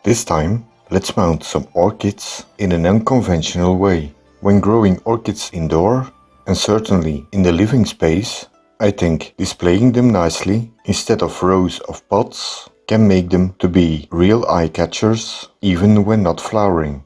This time, let's mount some orchids in an unconventional way. When growing orchids indoor, and certainly in the living space, I think displaying them nicely instead of rows of pots can make them to be real eye catchers even when not flowering.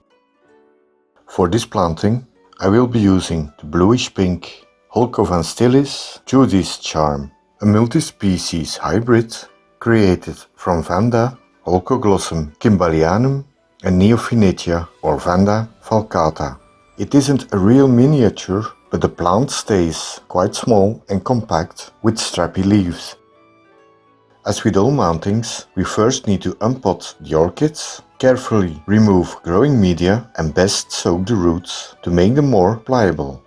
For this planting, I will be using the bluish pink Holcovanstylis Judy's charm, a multi-species hybrid created from Vanda, Holcoglossum kimbalianum and Neophynetia or Vanda falcata. It isn't a real miniature, but the plant stays quite small and compact with strappy leaves. As with all mountings, we first need to unpot the orchids, carefully remove growing media and best soak the roots to make them more pliable.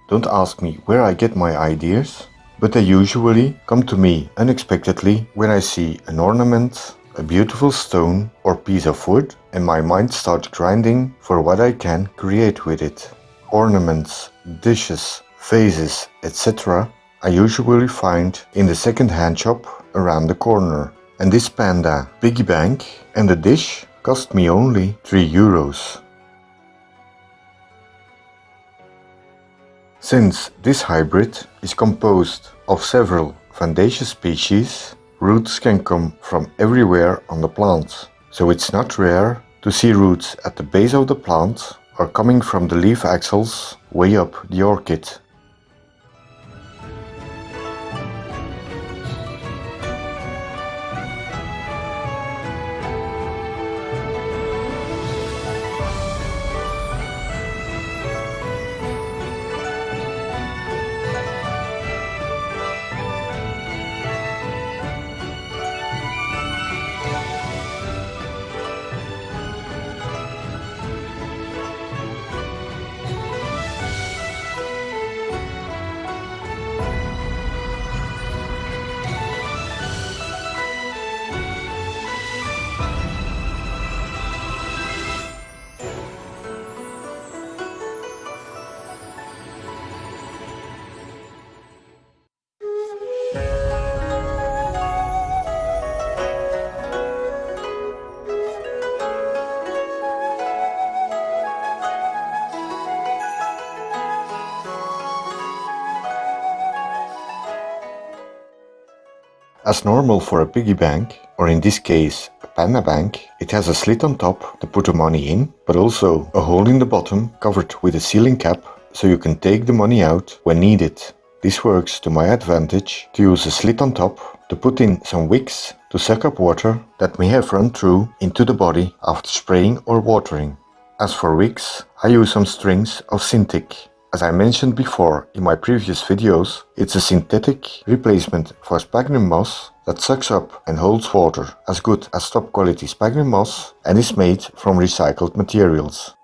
Don't ask me where I get my ideas, but they usually come to me unexpectedly when I see an ornament, a beautiful stone or piece of wood, and my mind starts grinding for what I can create with it. Ornaments, dishes, vases, etc. I usually find in the second-hand shop around the corner. And this panda piggy bank and the dish cost me only €3. Since this hybrid is composed of several vandaceous species, roots can come from everywhere on the plant, so it's not rare to see roots at the base of the plant or coming from the leaf axils way up the orchid. As normal for a piggy bank, or in this case a panda bank, it has a slit on top to put the money in, but also a hole in the bottom covered with a sealing cap so you can take the money out when needed. This works to my advantage to use a slit on top to put in some wicks to suck up water that may have run through into the body after spraying or watering. As for wicks, I use some strings of Syntic. As I mentioned before in my previous videos, it's a synthetic replacement for sphagnum moss that sucks up and holds water as good as top quality sphagnum moss and is made from recycled materials.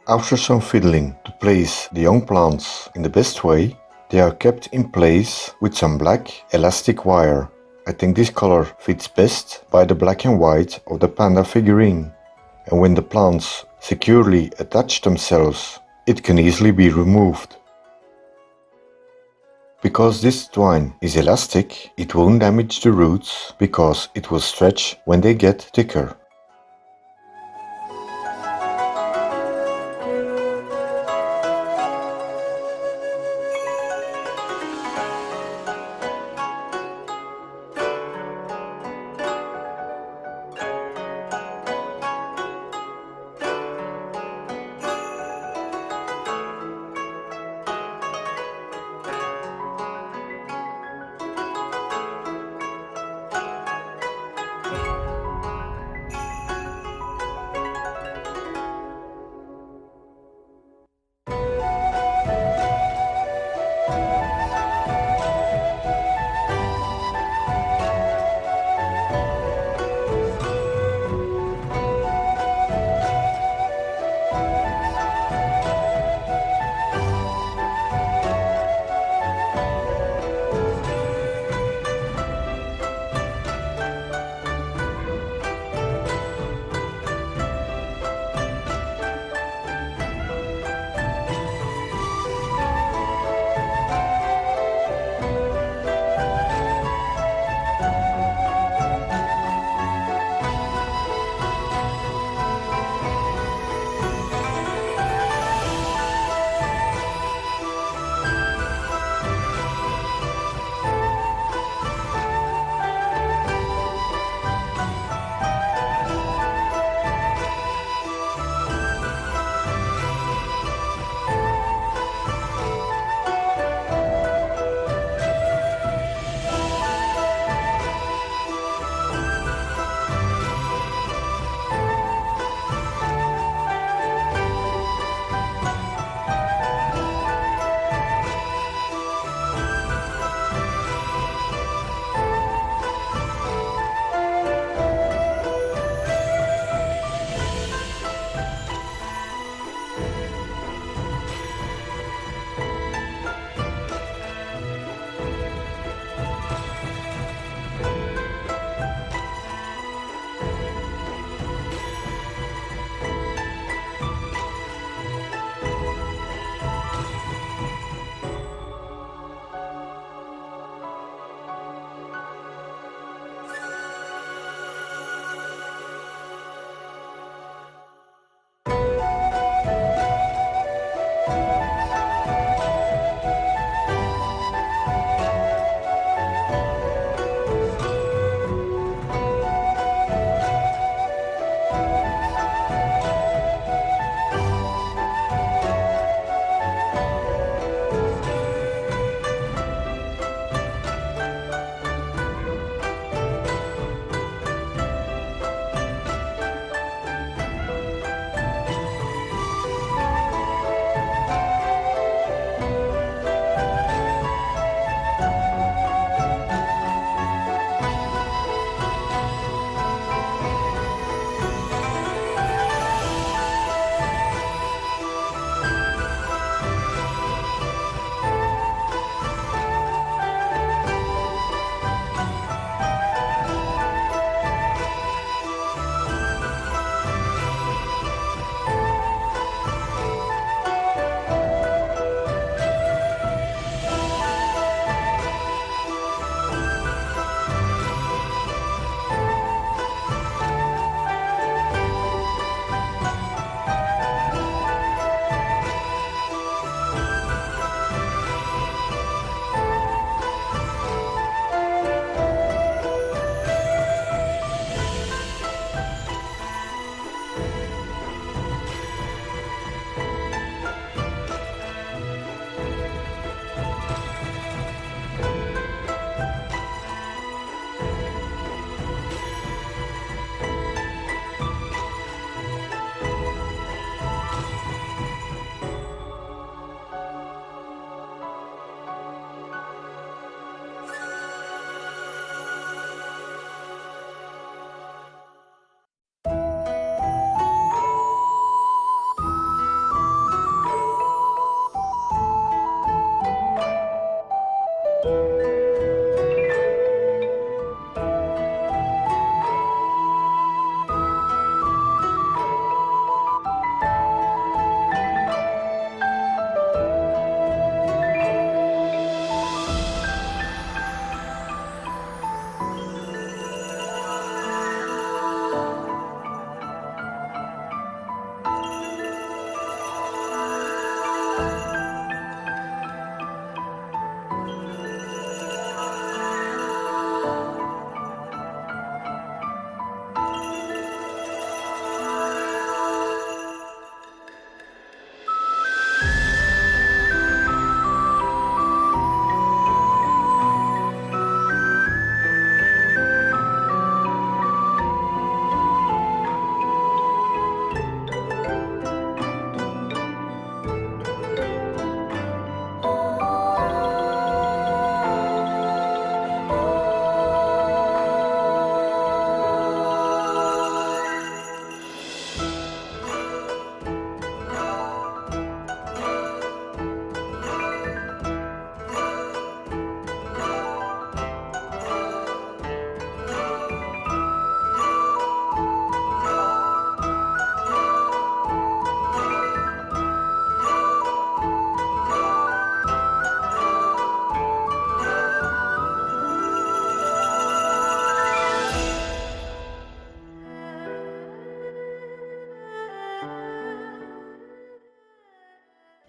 After some fiddling to place the young plants in the best way, they are kept in place with some black elastic wire. I think this color fits best by the black and white of the panda figurine, and when the plants securely attach themselves, it can easily be removed. Because this twine is elastic, it won't damage the roots because it will stretch when they get thicker.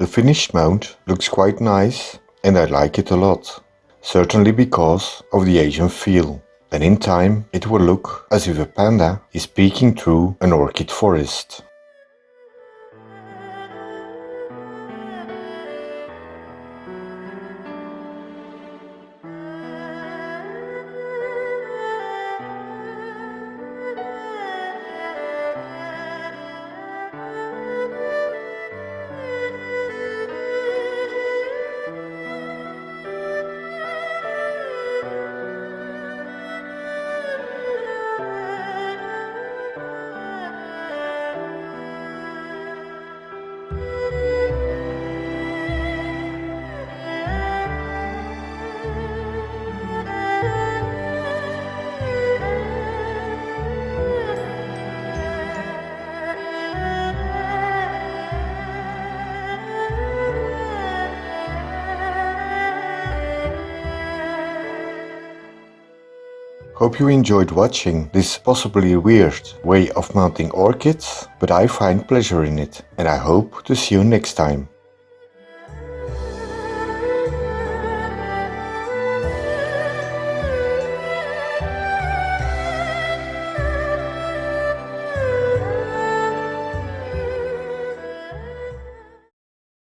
The finished mount looks quite nice and I like it a lot, certainly because of the Asian feel. And in time it will look as if a panda is peeking through an orchid forest. Hope you enjoyed watching this possibly weird way of mounting orchids, but I find pleasure in it, and I hope to see you next time.